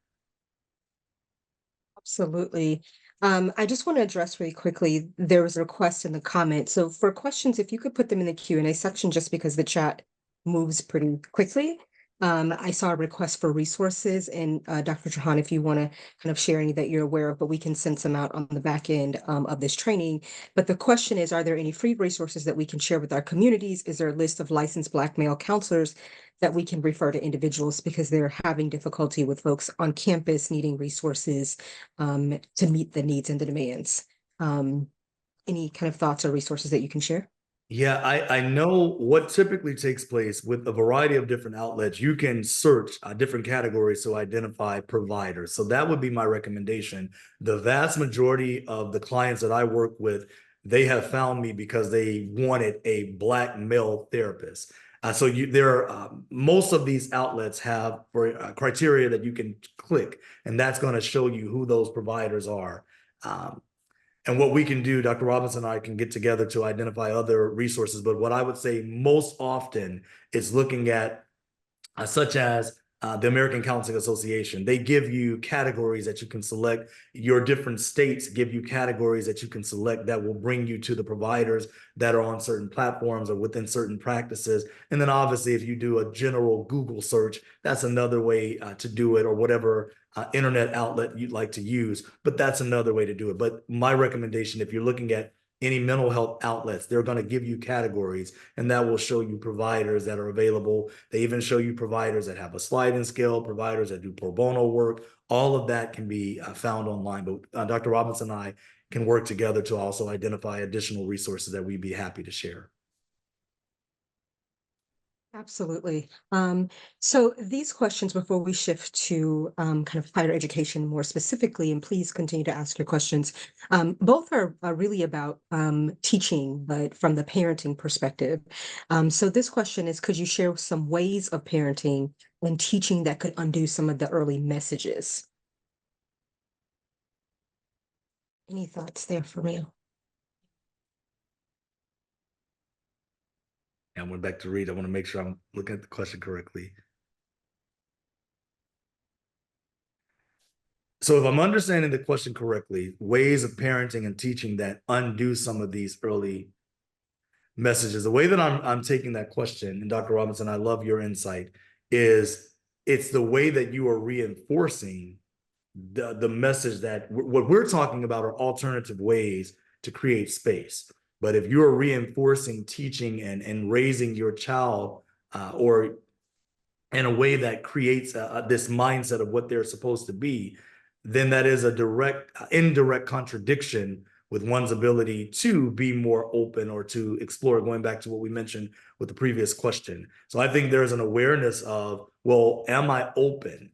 Absolutely. I just want to address really quickly, there was a request in the comments. So for questions, if you could put them in the Q&A section, just because the chat moves pretty quickly. I saw a request for resources, and Dr. Trahan, if you want to kind of share any that you're aware of, but we can send some out on the back end of this training. But the question is, are there any free resources that we can share with our communities? Is there a list of licensed Black male counselors that we can refer to individuals because they're having difficulty with folks on campus needing resources to meet the needs and the demands? Any kind of thoughts or resources that you can share? Yeah, I know what typically takes place with a variety of different outlets. You can search different categories to identify providers. So that would be my recommendation. The vast majority of the clients that I work with, they have found me because they wanted a Black male therapist. So most of these outlets have criteria that you can click, and that's going to show you who those providers are. And what we can do, Dr. Robinson and I can get together to identify other resources. But what I would say most often is looking at such as the American Counseling Association. They give you categories that you can select. Your different states give you categories that you can select that will bring you to the providers that are on certain platforms or within certain practices. And then obviously, if you do a general Google search, that's another way to do it, or whatever internet outlet you'd like to use. But that's another way to do it. But my recommendation, if you're looking at any mental health outlets, they're going to give you categories, and that will show you providers that are available. They even show you providers that have a sliding scale, providers that do pro bono work. All of that can be found online. But Dr. Robinson and I can work together to also identify additional resources that we'd be happy to share. Absolutely. So these questions, before we shift to kind of higher education more specifically, and please continue to ask your questions, both are really about teaching, but from the parenting perspective. So this question is, could you share some ways of parenting and teaching that could undo some of the early messages? Any thoughts there for me? I went back to read. I want to make sure I'm looking at the question correctly. So if I'm understanding the question correctly, ways of parenting and teaching that undo some of these early messages. The way that I'm taking that question, and Dr. Robinson, I love your insight, is it's the way that you are reinforcing the message that what we're talking about are alternative ways to create space. But if you're reinforcing teaching and raising your child or in a way that creates this mindset of what they're supposed to be, then that is a direct, indirect contradiction with one's ability to be more open or to explore, going back to what we mentioned with the previous question. So I think there's an awareness of, well, am I open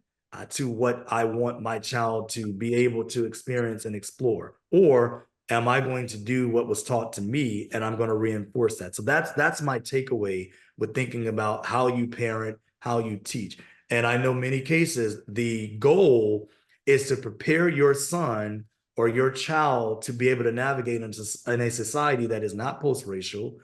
to what I want my child to be able to experience and explore? Or am I going to do what was taught to me and I'm going to reinforce that? So that's my takeaway with thinking about how you parent, how you teach. And I know many cases, the goal is to prepare your son or your child to be able to navigate in a society that is not post-racial,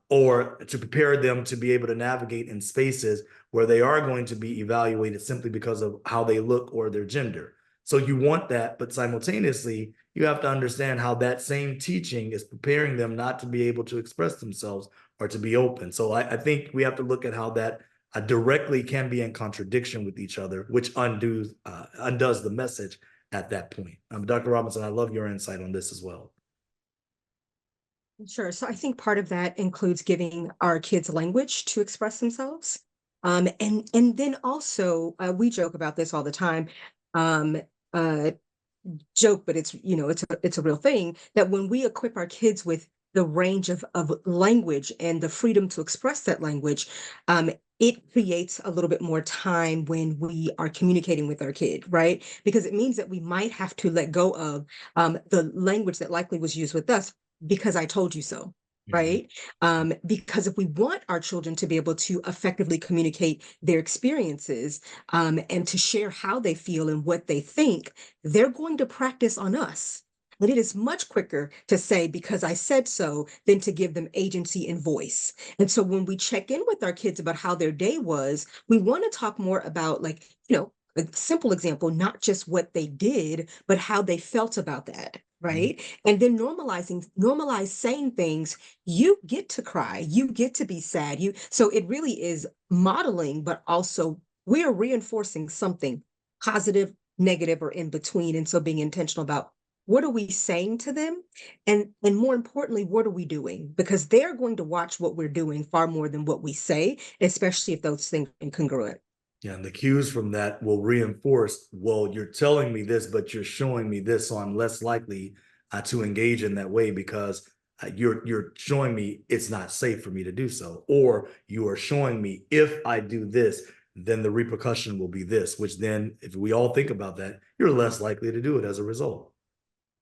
or to prepare them to be able to navigate in spaces where they are going to be evaluated simply because of how they look or their gender. So you want that, but simultaneously, you have to understand how that same teaching is preparing them not to be able to express themselves or to be open. So I think we have to look at how that directly can be in contradiction with each other, which undoes the message at that point. Dr. Robinson, I love your insight on this as well. Sure. So I think part of that includes giving our kids language to express themselves. And then also we joke about this all the time. Um, uh, Joke, but it's, you know, it's a real thing, that when we equip our kids with the range of language and the freedom to express that language, it creates a little bit more time when we are communicating with our kid, right? Because it means that we might have to let go of the language that likely was used with us because I told you so. Right. Because if we want our children to be able to effectively communicate their experiences and to share how they feel and what they think, they're going to practice on us. But it is much quicker to say, because I said so, than to give them agency and voice. And so when we check in with our kids about how their day was, we want to talk more about, like, you know, a simple example, not just what they did, but how they felt about that. Right. And then normalize saying things. You get to cry, you get to be sad. So it really is modeling, but also we are reinforcing something positive, negative, or in between. And so being intentional about what are we saying to them? And more importantly, what are we doing? Because they're going to watch what we're doing far more than what we say, especially if those things are incongruent. Yeah, and the cues from that will reinforce, well, you're telling me this, but you're showing me this, so I'm less likely to engage in that way because you're showing me it's not safe for me to do so. Or you are showing me if I do this, then the repercussion will be this, which then if we all think about that, you're less likely to do it as a result.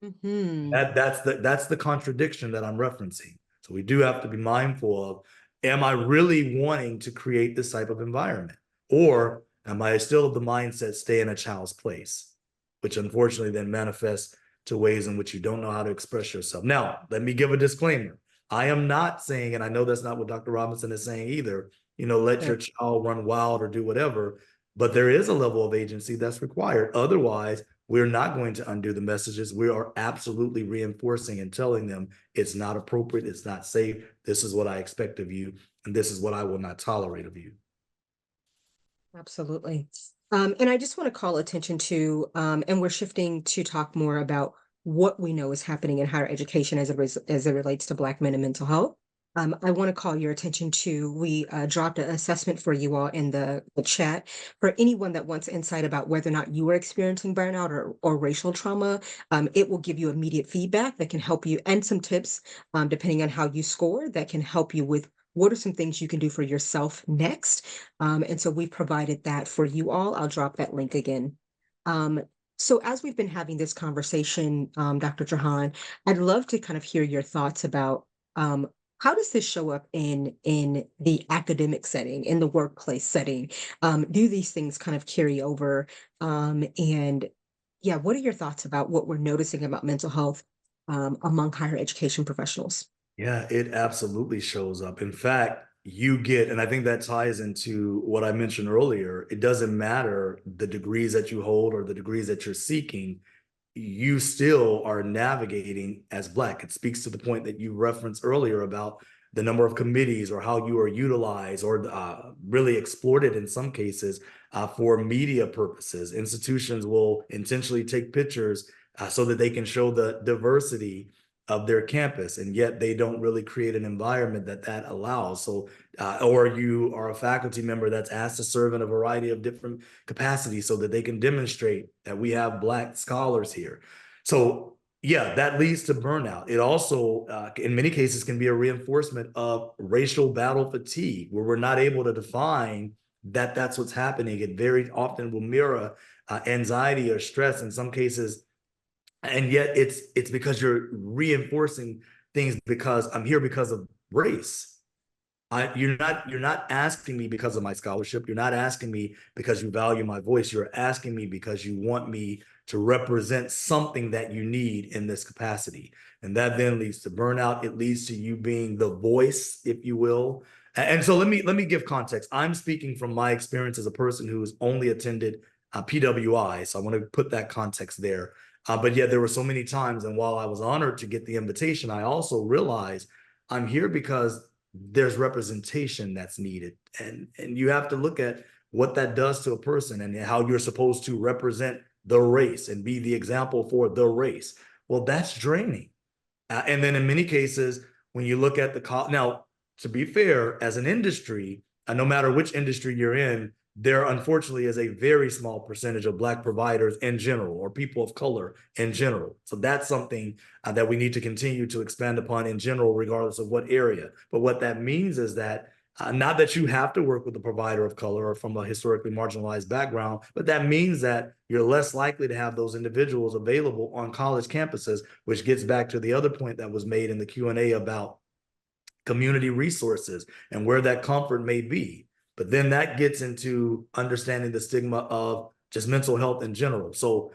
That's the contradiction that I'm referencing. So we do have to be mindful of, am I really wanting to create this type of environment? Or am I still of the mindset, stay in a child's place, which unfortunately then manifests to ways in which you don't know how to express yourself. Now, let me give a disclaimer. I am not saying, and I know that's not what Dr. Robinson is saying either, you know, let your child run wild or do whatever, but there is a level of agency that's required. Otherwise, we're not going to undo the messages. We are absolutely reinforcing and telling them it's not appropriate, it's not safe. This is what I expect of you, and this is what I will not tolerate of you. Absolutely. And I just want to call attention to, and we're shifting to talk more about what we know is happening in higher education as it relates to Black men and mental health. I want to call your attention to, we dropped an assessment for you all in the chat for anyone that wants insight about whether or not you are experiencing burnout or racial trauma. It will give you immediate feedback that can help you, and some tips, depending on how you score, that can help you with what are some things you can do for yourself next? And so we've provided that for you all. I'll drop that link again. So as we've been having this conversation, Dr. Jahan, I'd love to kind of hear your thoughts about how does this show up in the academic setting, in the workplace setting? Do these things kind of carry over? And yeah, what are your thoughts about what we're noticing about mental health among higher education professionals? Yeah, it absolutely shows up. In fact, you get, and I think that ties into what I mentioned earlier, it doesn't matter the degrees that you hold or the degrees that you're seeking, you still are navigating as Black. It speaks to the point that you referenced earlier about the number of committees or how you are utilized or really exploited in some cases for media purposes. Institutions will intentionally take pictures so that they can show the diversity of their campus, and yet they don't really create an environment that allows. So, or you are a faculty member that's asked to serve in a variety of different capacities so that they can demonstrate that we have Black scholars here. So yeah, that leads to burnout. It also, in many cases, can be a reinforcement of racial battle fatigue, where we're not able to define that that's what's happening. It very often will mirror anxiety or stress in some cases, and yet it's because you're reinforcing things because I'm here because of race. You're not asking me because of my scholarship. You're not asking me because you value my voice. You're asking me because you want me to represent something that you need in this capacity. And that then leads to burnout. It leads to you being the voice, if you will. And so let me give context. I'm speaking from my experience as a person who has only attended PWI. So I want to put that context there. But yet there were so many times, and while I was honored to get the invitation, I also realized I'm here because there's representation that's needed. And you have to look at what that does to a person and how you're supposed to represent the race and be the example for the race. Well, that's draining. And then in many cases, when you look at now, to be fair, as an industry, no matter which industry you're in, there unfortunately is a very small percentage of Black providers in general, or people of color in general. So that's something that we need to continue to expand upon in general, regardless of what area. But what that means is that not that you have to work with a provider of color or from a historically marginalized background, but that means that you're less likely to have those individuals available on college campuses, which gets back to the other point that was made in the Q&A about community resources and where that comfort may be. But then that gets into understanding the stigma of just mental health in general. So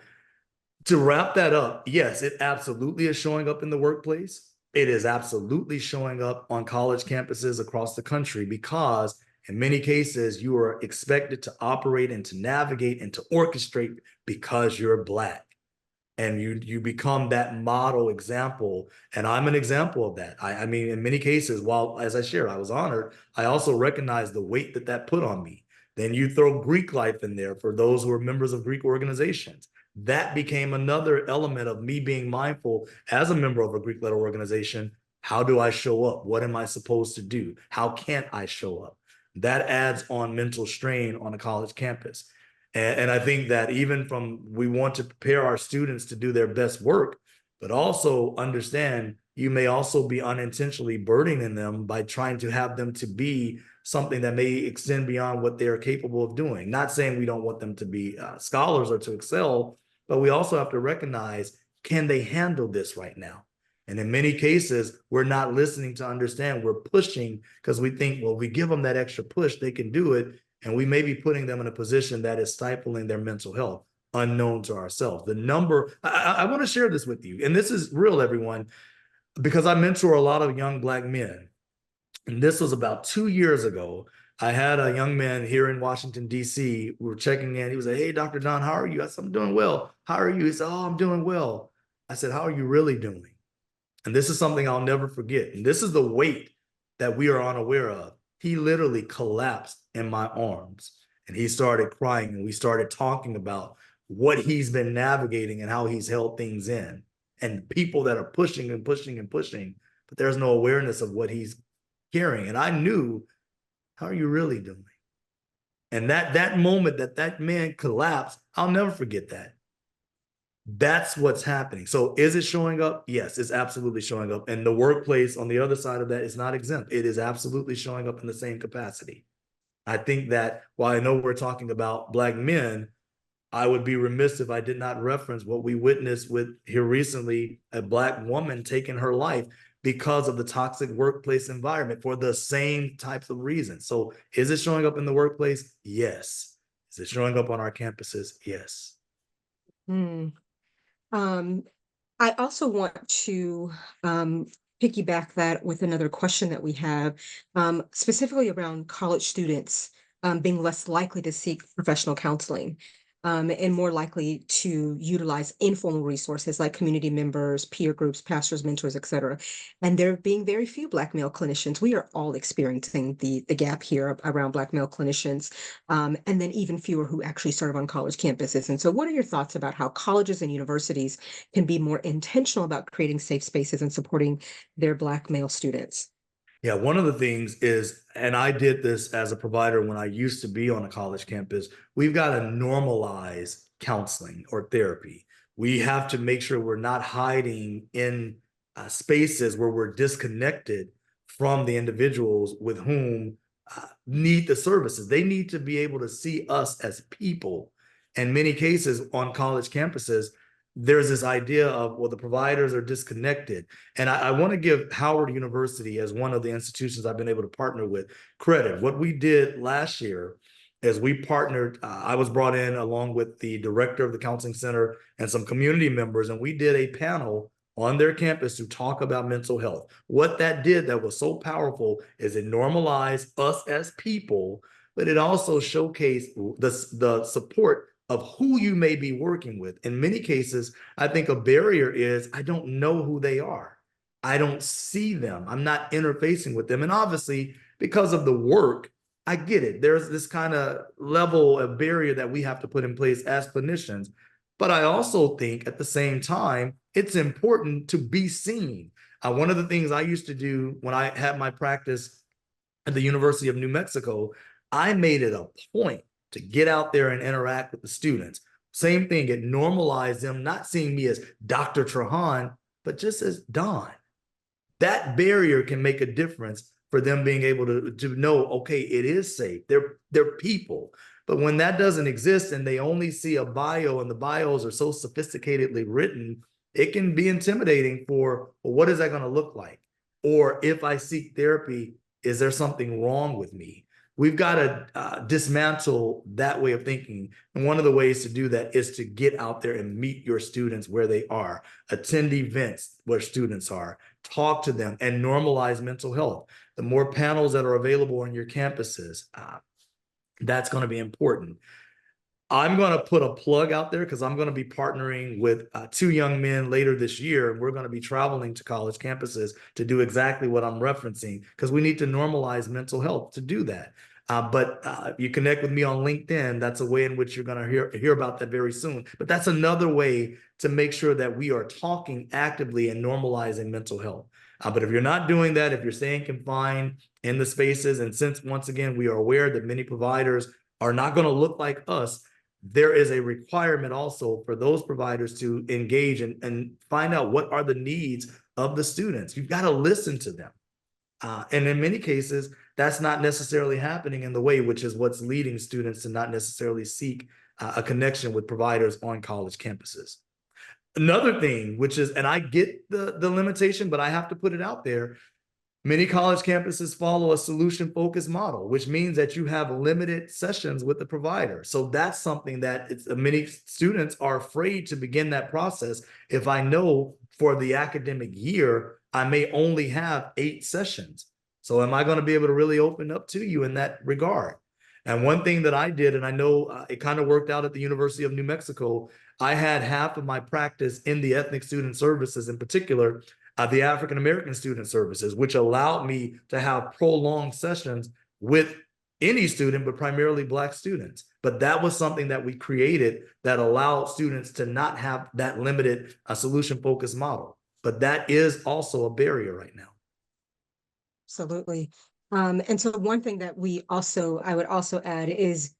to wrap that up, yes, it absolutely is showing up in the workplace. It is absolutely showing up on college campuses across the country because in many cases, you are expected to operate and to navigate and to orchestrate because you're Black. And you become that model example. And I'm an example of that. I mean, in many cases, while as I shared, I was honored, I also recognize the weight that put on me. Then you throw Greek life in there for those who are members of Greek organizations. That became another element of me being mindful as a member of a Greek-led organization. How do I show up? What am I supposed to do? How can't I show up? That adds on mental strain on a college campus. And I think that even we want to prepare our students to do their best work, but also understand you may also be unintentionally burdening them by trying to have them to be something that may extend beyond what they're capable of doing. Not saying we don't want them to be scholars or to excel, but we also have to recognize, can they handle this right now? And in many cases, we're not listening to understand. We're pushing because we think, well, if we give them that extra push, they can do it. And we may be putting them in a position that is stifling their mental health, unknown to ourselves. The number, I want to share this with you, and this is real, everyone, because I mentor a lot of young Black men. And this was about 2 years ago. I had a young man here in Washington, D.C. We were checking in. He was like, "Hey, Dr. Don, how are you?" I said, "I'm doing well. How are you?" He said, "Oh, I'm doing well." I said, "How are you really doing?" And this is something I'll never forget. And this is the weight that we are unaware of. He literally collapsed in my arms and he started crying, and we started talking about what he's been navigating and how he's held things in, and people that are pushing and pushing and pushing, but there's no awareness of what he's carrying. And I knew, how are you really doing? And that moment that man collapsed, I'll never forget that. That's what's happening. So is it showing up? Yes, it's absolutely showing up. And the workplace on the other side of that is not exempt. It is absolutely showing up in the same capacity. I think that while I know we're talking about Black men, I would be remiss if I did not reference what we witnessed with here recently, a Black woman taking her life because of the toxic workplace environment for the same types of reasons. So is it showing up in the workplace? Yes. Is it showing up on our campuses? Yes. Hmm. I also want to piggyback that with another question that we have, specifically around college students being less likely to seek professional counseling. And more likely to utilize informal resources like community members, peer groups, pastors, mentors, et cetera. And there being very few Black male clinicians. We are all experiencing the gap here around Black male clinicians, and then even fewer who actually serve on college campuses. And so what are your thoughts about how colleges and universities can be more intentional about creating safe spaces and supporting their Black male students? Yeah, one of the things is, and I did this as a provider when I used to be on a college campus, we've got to normalize counseling or therapy. We have to make sure we're not hiding in spaces where we're disconnected from the individuals with whom need the services. They need to be able to see us as people. In many cases on college campuses, there's this idea of, well, the providers are disconnected. And I want to give Howard University, as one of the institutions I've been able to partner with, credit. What we did last year is we partnered, I was brought in along with the director of the counseling center and some community members, and we did a panel on their campus to talk about mental health. What that did that was so powerful is it normalized us as people, but it also showcased the support of who you may be working with. In many cases, I think a barrier is I don't know who they are. I don't see them. I'm not interfacing with them. And obviously, because of the work, I get it. There's this kind of level of barrier that we have to put in place as clinicians. But I also think at the same time, it's important to be seen. One of the things I used to do when I had my practice at the University of New Mexico, I made it a point to get out there and interact with the students. Same thing, it normalized them not seeing me as Dr. Trahan, but just as Don. That barrier can make a difference for them being able to know, okay, it is safe. They're people. But when that doesn't exist and they only see a bio and the bios are so sophisticatedly written, it can be intimidating for, well, what is that going to look like? Or if I seek therapy, is there something wrong with me? We've got to dismantle that way of thinking. And one of the ways to do that is to get out there and meet your students where they are, attend events where students are, talk to them, and normalize mental health. The more panels that are available on your campuses, that's going to be important. I'm going to put a plug out there because I'm going to be partnering with two young men later this year. And we're going to be traveling to college campuses to do exactly what I'm referencing because we need to normalize mental health to do that. But you connect with me on LinkedIn. That's a way in which you're going to hear about that very soon. But that's another way to make sure that we are talking actively and normalizing mental health. But if you're not doing that, if you're staying confined in the spaces, and since once again, we are aware that many providers are not going to look like us, there is a requirement also for those providers to engage and find out what are the needs of the students. You've got to listen to them. And in many cases, that's not necessarily happening in the way, which is what's leading students to not necessarily seek a connection with providers on college campuses. Another thing, which is, and I get the limitation, but I have to put it out there, many college campuses follow a solution-focused model, which means that you have limited sessions with the provider. So that's something that many students are afraid to begin that process. If I know for the academic year, I may only have 8 sessions. So am I going to be able to really open up to you in that regard? And one thing that I did, and I know it kind of worked out at the University of New Mexico, I had half of my practice in the ethnic student services, in particular, the African American student services, which allowed me to have prolonged sessions with any student, but primarily Black students. But that was something that we created that allowed students to not have that limited solution-focused model. But that is also a barrier right now. Absolutely. And so one thing that I would also add is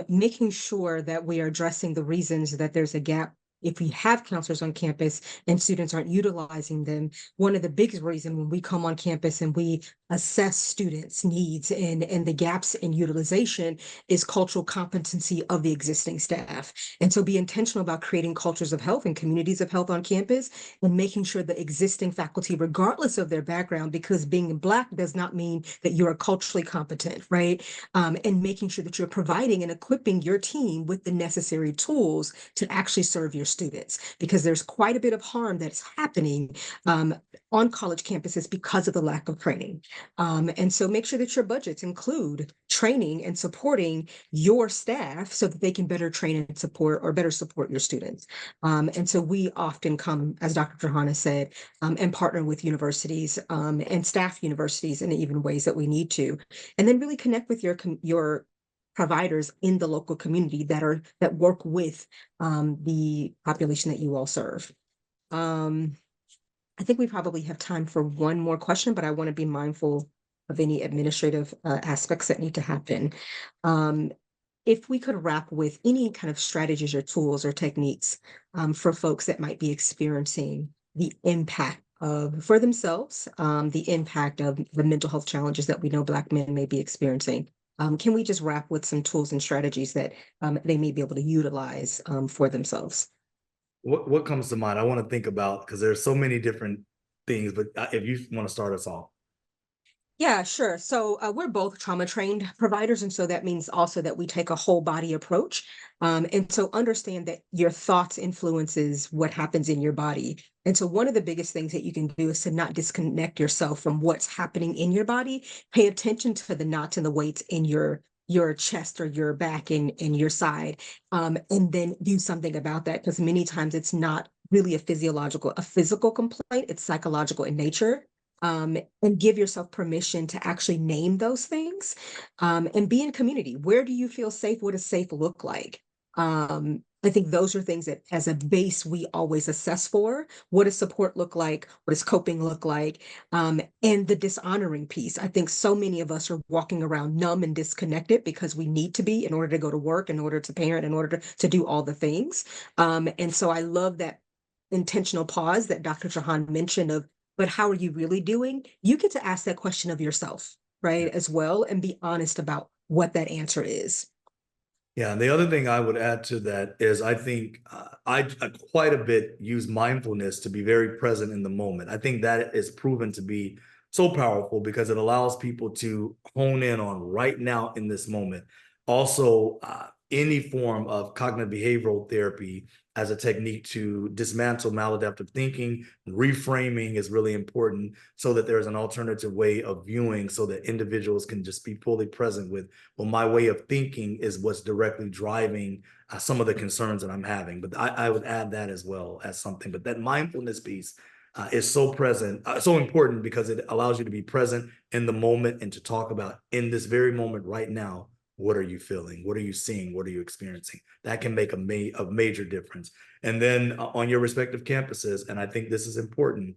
making sure that we are addressing the reasons that there's a gap if we have counselors on campus and students aren't utilizing them, one of the biggest reasons when we come on campus and we assess students' needs and the gaps in utilization is cultural competency of the existing staff. And so be intentional about creating cultures of health and communities of health on campus and making sure the existing faculty, regardless of their background, because being Black does not mean that you're culturally competent, right? And making sure that you're providing and equipping your team with the necessary tools to actually serve your students, because there's quite a bit of harm that's happening on college campuses because of the lack of training. And so make sure that your budgets include training and supporting your staff so that they can better train and support or better support your students. And so we often come, as Dr. Trahana said, and partner with universities and staff universities in even ways that we need to, and then really connect with your providers in the local community that work with the population that you all serve. I think we probably have time for one more question, but I want to be mindful of any administrative aspects that need to happen. If we could wrap with any kind of strategies or tools or techniques for folks that might be experiencing the impact for themselves, the impact of the mental health challenges that we know Black men may be experiencing. Can we just wrap with some tools and strategies that they may be able to utilize for themselves? What comes to mind? I want to think about, because there's so many different things, but if you want to start us off. Yeah, sure. So we're both trauma trained providers. And so that means also that we take a whole body approach. And so understand that your thoughts influences what happens in your body. And so one of the biggest things that you can do is to not disconnect yourself from what's happening in your body. Pay attention to the knots and the weights in your chest or your back and your side, and then do something about that, because many times it's not really a physical complaint, it's psychological in nature. And give yourself permission to actually name those things, and be in community. Where do you feel safe? What does safe look like? I think those are things that as a base, we always assess for. What does support look like? What does coping look like? And the dishonoring piece. I think so many of us are walking around numb and disconnected because we need to be in order to go to work, in order to parent, in order to do all the things. And so I love that intentional pause that Dr. Trahan mentioned of, but how are you really doing? You get to ask that question of yourself, right, as well, and be honest about what that answer is. Yeah, and the other thing I would add to that is I think I quite a bit use mindfulness to be very present in the moment. I think that is proven to be so powerful because it allows people to hone in on right now in this moment. Also, any form of cognitive behavioral therapy as a technique to dismantle maladaptive thinking, reframing is really important so that there's an alternative way of viewing so that individuals can just be fully present with, well, my way of thinking is what's directly driving some of the concerns that I'm having. But I would add that as well as something. But that mindfulness piece is so so important because it allows you to be present in the moment and to talk about in this very moment right now. What are you feeling? What are you seeing? What are you experiencing? That can make a major difference. And then on your respective campuses, and I think this is important,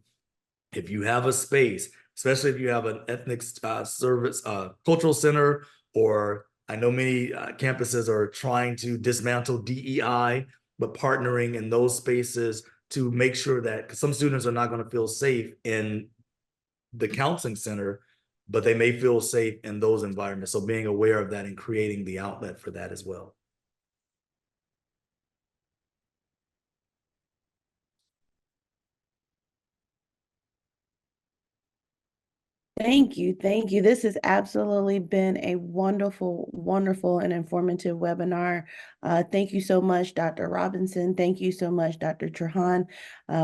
if you have a space, especially if you have an ethnic service, cultural center, or I know many campuses are trying to dismantle DEI, but partnering in those spaces to make sure that, because some students are not going to feel safe in the counseling center, but they may feel safe in those environments. So being aware of that and creating the outlet for that as well. Thank you. Thank you. This has absolutely been a wonderful, wonderful and informative webinar. Thank you so much, Dr. Robinson. Thank you so much, Dr. Trahan.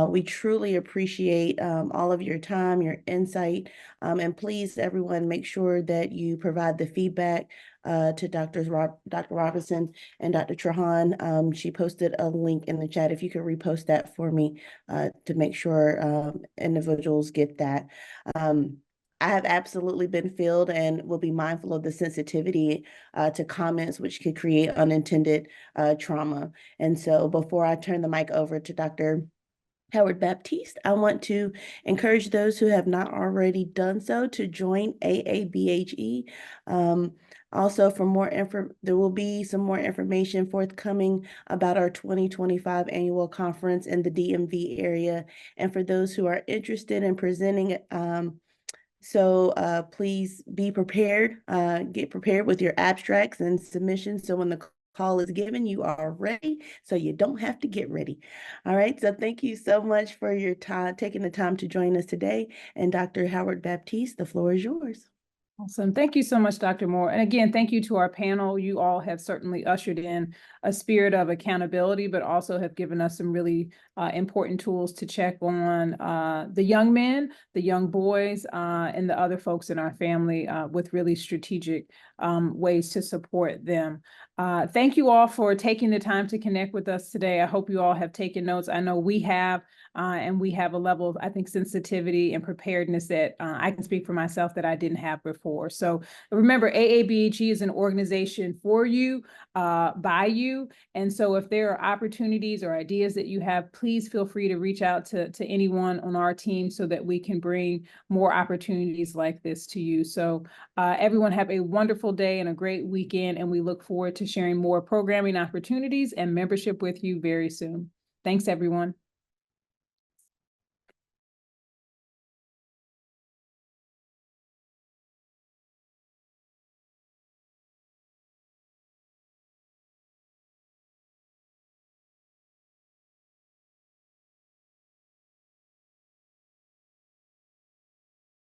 We truly appreciate all of your time, your insight, and please, everyone, make sure that you provide the feedback to Dr. Robinson and Dr. Trahan. She posted a link in the chat. If you could repost that for me to make sure individuals get that. I have absolutely been filled and will be mindful of the sensitivity to comments which could create unintended trauma. And so before I turn the mic over to Dr. Howard Baptiste, I want to encourage those who have not already done so to join AABHE. Also, for more there will be some more information forthcoming about our 2025 annual conference in the DMV area. And for those who are interested in presenting, please be prepared, get prepared with your abstracts and submissions. So when the call is given, you are ready, so you don't have to get ready. All right, so thank you so much for your time, taking the time to join us today. And Dr. Howard Baptiste, the floor is yours. Awesome. Thank you so much, Dr. Moore. And again, thank you to our panel. You all have certainly ushered in a spirit of accountability, but also have given us some really important tools to check on the young men, the young boys, and the other folks in our family with really strategic ways to support them. Thank you all for taking the time to connect with us today. I hope you all have taken notes. I know we have, and we have a level of, I think, sensitivity and preparedness that I can speak for myself that I didn't have before. So remember, AABHE is an organization for you, by you. And so if there are opportunities or ideas that you have, please feel free to reach out to anyone on our team so that we can bring more opportunities like this to you. So everyone have a wonderful day and a great weekend, and we look forward to sharing more programming opportunities and membership with you very soon. Thanks, everyone.